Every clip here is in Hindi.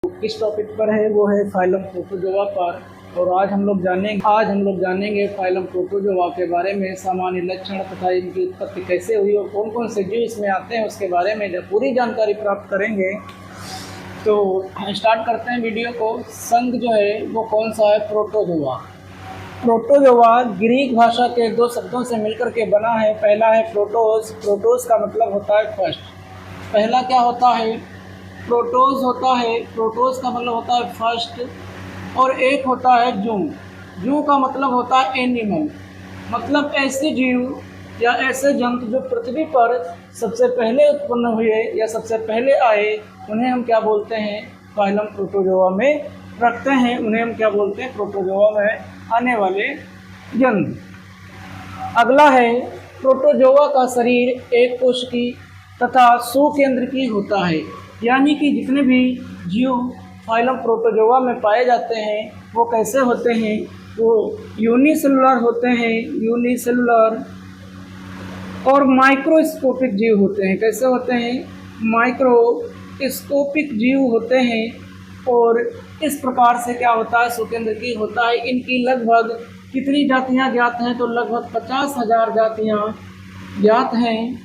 किस टॉपिक पर है वो है फाइलम प्रोटोजोआ पर। और आज हम लोग जानेंगे फाइलम प्रोटोजोआ के बारे में, सामान्य लक्षण तथा इनकी उत्पत्ति कैसे हुई और कौन कौन से जीव इसमें आते हैं उसके बारे में जब पूरी जानकारी प्राप्त करेंगे। तो स्टार्ट करते हैं वीडियो को। संघ जो है वो कौन सा है? प्रोटोजोआ। प्रोटोजोआ ग्रीक भाषा के दो शब्दों से मिलकर के बना है। पहला है प्रोटोस। प्रोटोस का मतलब होता है फर्स्ट। पहला क्या होता है? प्रोटोस होता है। प्रोटोस का मतलब होता है फर्स्ट। और एक होता है जू। जू का मतलब होता है एनिमल, मतलब ऐसे जीव या ऐसे जंतु जो पृथ्वी पर सबसे पहले उत्पन्न हुए या सबसे पहले आए, उन्हें हम क्या बोलते हैं? फाइलम प्रोटोजोआ में रखते हैं। उन्हें हम क्या बोलते हैं? प्रोटोजोआ में आने वाले जंतु। अगला है प्रोटोजोआ का शरीर एक कोशिकी तथा सुकेंद्रकीय होता है। यानी कि जितने भी जीव फाइलम प्रोटोजोआ में पाए जाते हैं वो कैसे होते हैं? वो यूनिसेलुलर होते हैं, यूनिसेलुलर और माइक्रोस्कोपिक जीव होते हैं। कैसे होते हैं? माइक्रोस्कोपिक जीव होते हैं। और इस प्रकार से क्या होता है? सुकेंद्रकीय होता है। इनकी लगभग कितनी जातियां ज्ञात हैं? तो लगभग 50,000 जातियां ज्ञात हैं।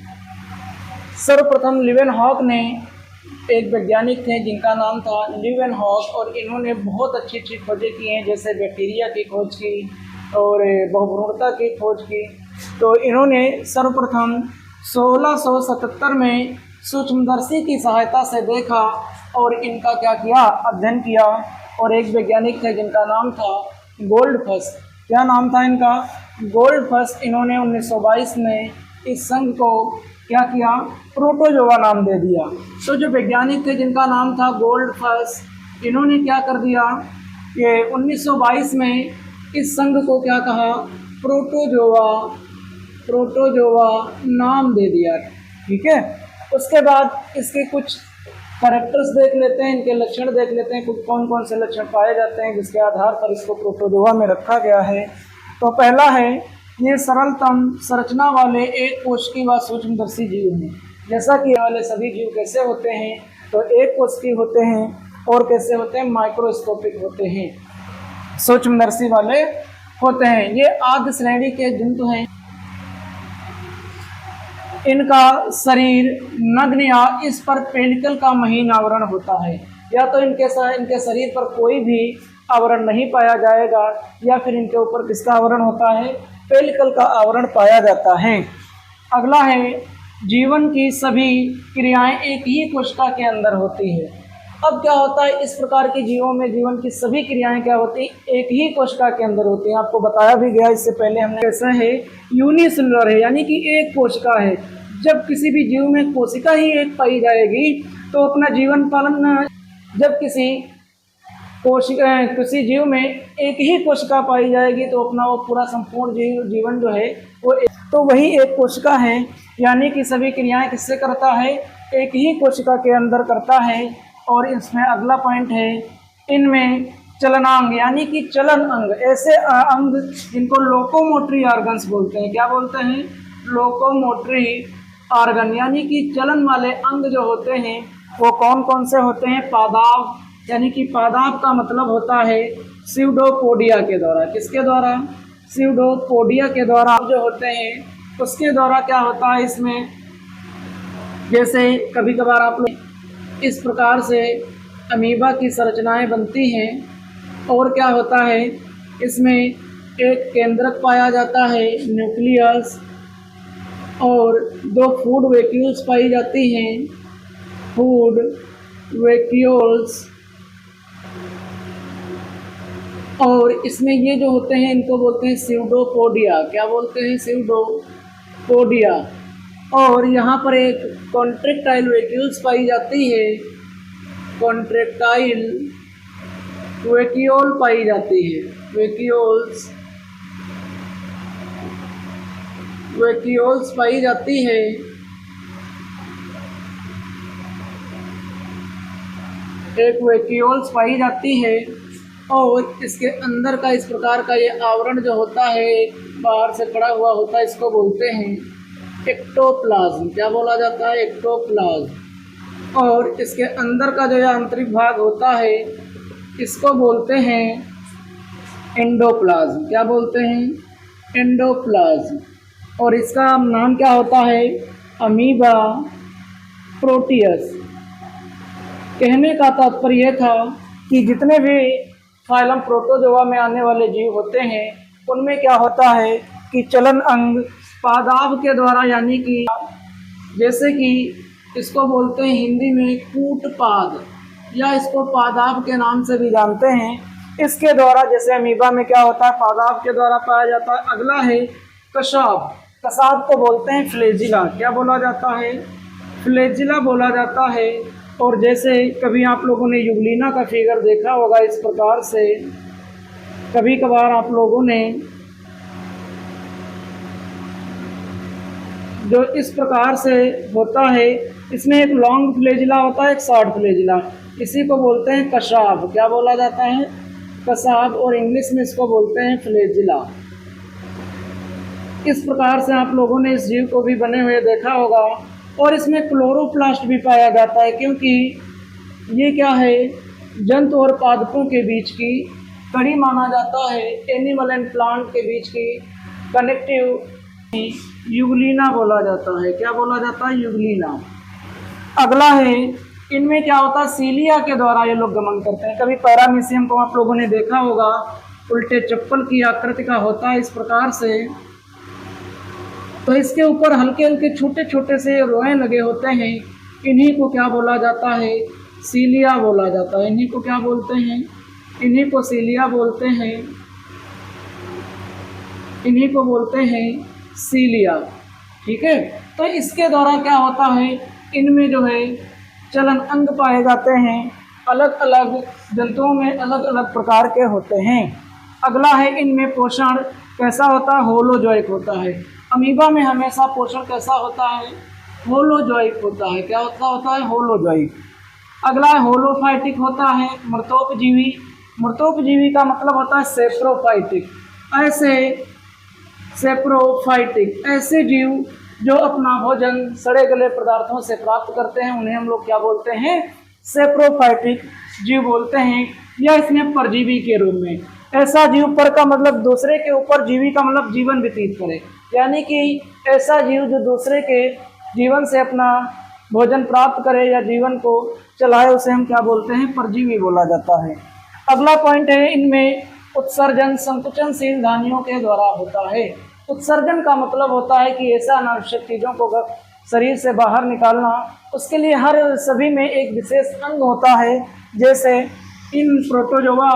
सर्वप्रथम लीवेनहॉक ने, एक वैज्ञानिक थे जिनका नाम था लीवेनहॉक, और इन्होंने बहुत अच्छी अच्छी खोजें की हैं, जैसे बैक्टीरिया की खोज की और बहुभ्रूणता की खोज की। तो इन्होंने सर्वप्रथम 1677 में सूक्ष्मदर्शी की सहायता से देखा और इनका क्या किया? अध्ययन किया। और एक वैज्ञानिक थे जिनका नाम था गोल्डफस। क्या नाम था इनका? गोल्डफस। इन्होंने 1922 में इस संघ को क्या किया? प्रोटोजोआ नाम दे दिया। तो जो वैज्ञानिक थे जिनका नाम था गोल्डफस, इन्होंने क्या कर दिया? ये 1922 में इस संघ को क्या कहा? प्रोटोजोआ, प्रोटोजोआ नाम दे दिया। ठीक है। उसके बाद इसके कुछ कैरेक्टर्स देख लेते हैं, इनके लक्षण देख लेते हैं, कुछ कौन कौन से लक्षण पाए जाते हैं जिसके आधार पर इसको प्रोटोजोआ में रखा गया है। तो पहला है, ये सरलतम संरचना वाले एक कोशिकीय व सूक्ष्मदर्शी जीव हैं। जैसा कि ये वाले सभी जीव कैसे होते हैं? तो एक कोशिकीय होते हैं और कैसे होते हैं? माइक्रोस्कोपिक होते हैं, सूक्ष्मदर्शी वाले होते हैं। ये आद्य श्रेणी के जंतु हैं। इनका शरीर नग्न या इस पर पेलिकल का महीन आवरण होता है। या तो इनके शरीर पर कोई भी आवरण नहीं पाया जाएगा, या फिर इनके ऊपर किसका आवरण होता है? पेलिकल का आवरण पाया जाता है। अगला है, जीवन की सभी क्रियाएं एक ही कोशिका के अंदर होती है। अब क्या होता है? इस प्रकार के जीवों में जीवन की सभी क्रियाएं क्या होती हैं? एक ही कोशिका के अंदर होती हैं। आपको बताया भी गया इससे पहले हमने। कैसा है? यूनिसेलुलर है, यानी कि एक कोशिका है। जब किसी भी जीव में कोशिका ही एक पाई जाएगी तो अपना जीवन पालन, जब किसी जीव में एक ही कोशिका पाई जाएगी तो अपना वो पूरा संपूर्ण जीवन जो है वो तो वही एक कोशिका है। यानी कि सभी क्रियाएं किससे करता है? एक ही कोशिका के अंदर करता है। और इसमें अगला पॉइंट है, इनमें चलनांग यानी कि चलन अंग, ऐसे अंग जिनको लोकोमोटरी ऑर्गन्स बोलते हैं। क्या बोलते हैं? लोकोमोटरी ऑर्गन, यानी कि चलन वाले अंग जो होते हैं वो कौन कौन से होते हैं? पादाव, यानी कि पादाव का मतलब होता है स्यूडोपोडिया के द्वारा। किसके द्वारा? स्यूडोपोडिया के द्वारा जो होते हैं उसके द्वारा क्या होता है इसमें? जैसे कभी कभार आप लोग इस प्रकार से अमीबा की संरचनाएं बनती हैं। और क्या होता है इसमें? एक केंद्रक पाया जाता है, न्यूक्लियस, और दो फूड वैक्यूल्स पाई जाती हैं, फूड वैक्यूल्स। और इसमें ये जो होते हैं इनको बोलते हैं स्यूडोपोडिया। क्या बोलते हैं? स्यूडोपोडिया। और यहाँ पर एक कॉन्ट्रैक्टाइल वैक्यूल्स पाई जाती है, कॉन्ट्रैक्टाइल वैक्यूल पाई जाती है, वैक्यूल्स पाई जाती है। एक वैक्यूल्स पाई जाती है। और इसके अंदर का इस प्रकार का ये आवरण जो होता है बाहर से पड़ा हुआ होता है, इसको बोलते हैं एक्टोप्लाज्म। क्या बोला जाता है? एक्टोप्लाज्म। और इसके अंदर का जो आंतरिक भाग होता है इसको बोलते हैं एंडोप्लाज्म। क्या बोलते हैं? एंडोप्लाज्म। और इसका नाम क्या होता है? Amoeba Proteus. कहने का तात्पर्य यह था कि जितने भी फाइलम प्रोटोजोआ में आने वाले जीव होते हैं उनमें क्या होता है कि चलन अंग पादाब के द्वारा, यानी कि जैसे कि इसको बोलते हैं हिंदी में कूटपाद या इसको पादाब के नाम से भी जानते हैं, इसके द्वारा जैसे अमीबा में क्या होता है पादाब के द्वारा पाया जाता है। अगला है कसाब। कसाब को बोलते हैं फ्लैजिला। क्या बोला जाता है? फ्लैजिला बोला जाता है। और जैसे कभी आप लोगों ने यूग्लिना का फिगर देखा होगा, इस प्रकार से कभी कभार आप लोगों ने जो इस प्रकार से होता है, इसमें एक लॉन्ग फ्लैजिला होता है, एक शॉर्ट फ्लैजिला, इसी को बोलते हैं कसाब। क्या बोला जाता है? कसाब। और इंग्लिश में इसको बोलते हैं फ्लैजिला। इस प्रकार से आप लोगों ने इस जीव को भी बने हुए देखा होगा। और इसमें क्लोरोप्लास्ट भी पाया जाता है, क्योंकि ये क्या है, जंतु और पादपों के बीच की कड़ी माना जाता है, एनिमल एंड प्लांट के बीच की कनेक्टिव यूग्लिना बोला जाता है। क्या बोला जाता है? यूग्लिना। अगला है, इनमें क्या होता है, सीलिया के द्वारा ये लोग गमन करते हैं। कभी पैरामीशियम को आप लोगों ने देखा होगा, उल्टे चप्पल की आकृति का होता है इस प्रकार से, तो इसके ऊपर हल्के हल्के छोटे छोटे से रोए लगे होते हैं। इन्हीं को क्या बोला जाता है? सीलिया बोला जाता है। इन्हीं को क्या बोलते हैं? इन्हीं को सीलिया बोलते हैं। इन्हीं को बोलते हैं सीलिया। ठीक है, तो इसके द्वारा क्या होता है, इनमें जो है चलन अंग पाए जाते हैं, अलग अलग जंतुओं में अलग अलग प्रकार के होते हैं। अगला है, इनमें पोषण कैसा होता है? होलोजोइक होता है। अमीबा में हमेशा पोषण कैसा होता है? होलोजोइक होता है। क्या होता है? होलोजोइक। अगला है, होलोफाइटिक होता है, मृतोपजीवी। मृतोपजीवी का मतलब होता है सेप्रोफाइटिक। सेप्रोफाइटिक ऐसे जीव जो अपना भोजन सड़े गले पदार्थों से प्राप्त करते हैं, उन्हें हम लोग क्या बोलते हैं? सेप्रोफाइटिक जीव बोलते हैं। या इसमें परजीवी के रूप में, ऐसा जीव पर का मतलब दूसरे के ऊपर, जीवी का मतलब जीवन व्यतीत करे, यानी कि ऐसा जीव जो दूसरे के जीवन से अपना भोजन प्राप्त करे या जीवन को चलाए, उसे हम क्या बोलते हैं? परजीवी बोला जाता है। अगला पॉइंट है, इनमें उत्सर्जन संकुचनशील धानियों के द्वारा होता है। उत्सर्जन का मतलब होता है कि ऐसा अनावश्यक चीज़ों को शरीर से बाहर निकालना। उसके लिए हर सभी में एक विशेष अंग होता है। जैसे इन प्रोटोजोआ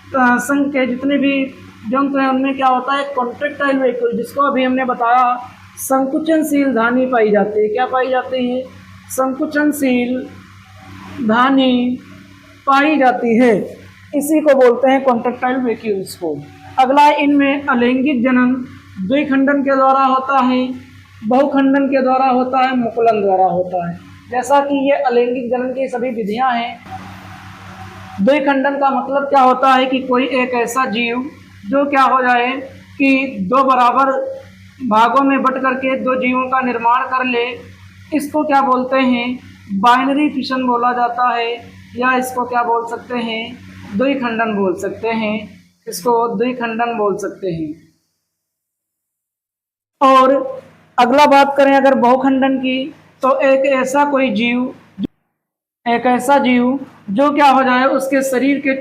संघ के जितने भी जंतु हैं उनमें क्या होता है? कॉन्ट्रैक्टाइल वेहिकल, जिसको अभी हमने बताया संकुचनशील धानी पाई जाती है। क्या पाई जाती है? संकुचनशील धानी पाई जाती है, इसी को बोलते हैं कॉन्ट्रैक्टाइल वेहिकल्स को। अगला, इनमें अलैंगिक जनन द्विखंडन के द्वारा होता है, बहुखंडन के द्वारा होता है, मुकुलन द्वारा होता है। जैसा कि ये अलैंगिक जनन की सभी विधियां हैं। द्विखंडन का मतलब क्या होता है कि कोई एक ऐसा जीव जो क्या हो जाए कि दो बराबर भागों में बट करके दो जीवों का निर्माण कर ले, इसको क्या बोलते हैं? बाइनरी फिशन बोला जाता है, या इसको क्या बोल सकते हैं? द्विखंडन बोल सकते हैं। इसको द्विखंडन बोल सकते हैं। और अगला बात करें अगर बहुखंडन की, तो एक ऐसा जीव जो क्या हो जाए, उसके शरीर के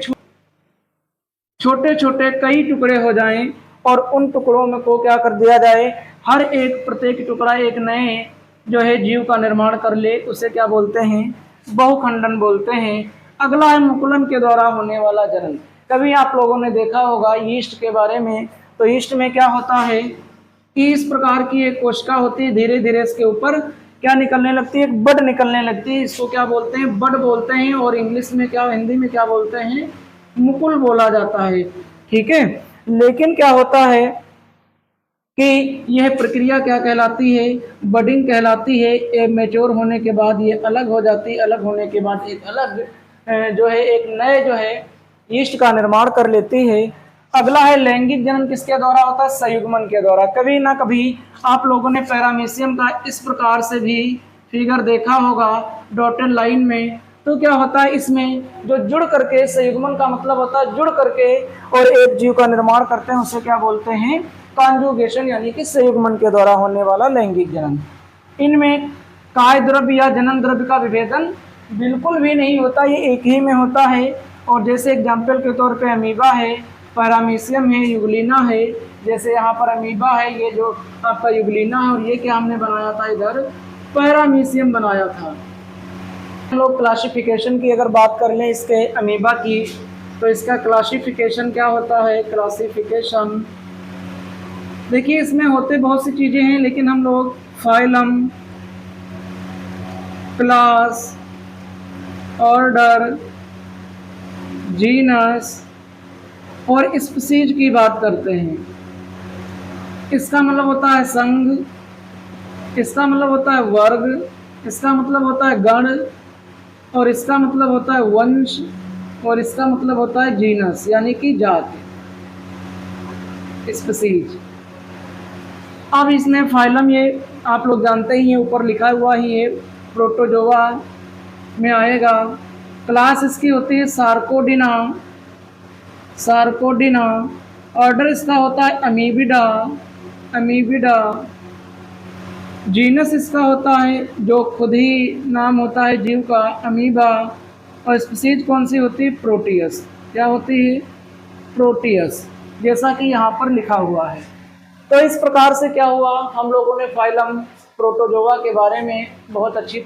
छोटे छोटे कई टुकड़े हो जाएं और उन टुकड़ों में को क्या कर दिया जाए, हर एक प्रत्येक टुकड़ा एक नए जो है जीव का निर्माण कर ले, उसे क्या बोलते हैं? बहुखंडन बोलते हैं। अगला है मुकुलन के द्वारा होने वाला जनन। कभी आप लोगों ने देखा होगा यीस्ट के बारे में, तो यीस्ट में क्या होता है कि इस प्रकार की एक कोशिका होती है, धीरे धीरे इसके ऊपर क्या निकलने लगती है? एक बड निकलने लगती है। इसको क्या बोलते हैं? बड बोलते हैं। और इंग्लिश में क्या, हिंदी में क्या बोलते हैं? मुकुल बोला जाता है। ठीक है, लेकिन क्या होता है कि यह प्रक्रिया क्या कहलाती है? बडिंग कहलाती है। ये मैच्योर होने के बाद ये अलग हो जाती है, अलग होने के बाद एक अलग जो है एक नए जो है यीस्ट का निर्माण कर लेती है। अगला है लैंगिक जनन, किसके द्वारा होता है? संयुग्मन के द्वारा। कभी ना कभी आप लोगों ने पैरामीशियम का इस प्रकार से भी फिगर देखा होगा डॉटेड लाइन में, तो क्या होता है इसमें जो जुड़ करके, संयुग्मन का मतलब होता है जुड़ करके और एक जीव का निर्माण करते हैं, उसे क्या बोलते हैं, कॉन्जुगेशन, यानी कि संयुग्मन के द्वारा होने वाला लैंगिक जनन। इनमें काय द्रव्य या जनन द्रव्य का विभेदन बिल्कुल भी नहीं होता, ये एक ही में होता है। और जैसे एग्जाम्पल के तौर पे अमीबा है, पैरामीशियम है, यूग्लिना है। जैसे यहाँ पर अमीबा है, ये जो आपका यूग्लिना है, और ये क्या हमने बनाया था इधर, पैरामीशियम बनाया था। हम लोग क्लासिफिकेशन की अगर बात कर लें इसके अमीबा की, तो इसका क्लासिफिकेशन क्या होता है, क्लासिफिकेशन देखिए इसमें होते बहुत सी चीज़ें हैं, लेकिन हम लोग फाइलम, क्लास, ऑर्डर, जीनस और स्पीशीज की बात करते हैं। इसका मतलब होता है संघ, इसका मतलब होता है वर्ग, इसका मतलब होता है गण, और इसका मतलब होता है वंश, और इसका मतलब होता है जीनस यानी कि जाति, स्पीशीज। अब इसमें फाइलम, ये आप लोग जानते ही हैं, ऊपर लिखा हुआ ही है, प्रोटोजोआ में आएगा। क्लास इसकी होती है सार्कोडिना, सार्कोडिना। ऑर्डर इसका होता है अमीबिडा, अमीबिडा। जीनस इसका होता है जो खुद ही नाम होता है जीव का, अमीबा। और स्पीशीज कौन सी होती है, प्रोटियस। क्या होती है, प्रोटियस, जैसा कि यहाँ पर लिखा हुआ है। तो इस प्रकार से क्या हुआ, हम लोगों ने फाइलम, प्रोटोजोआ के बारे में बहुत अच्छी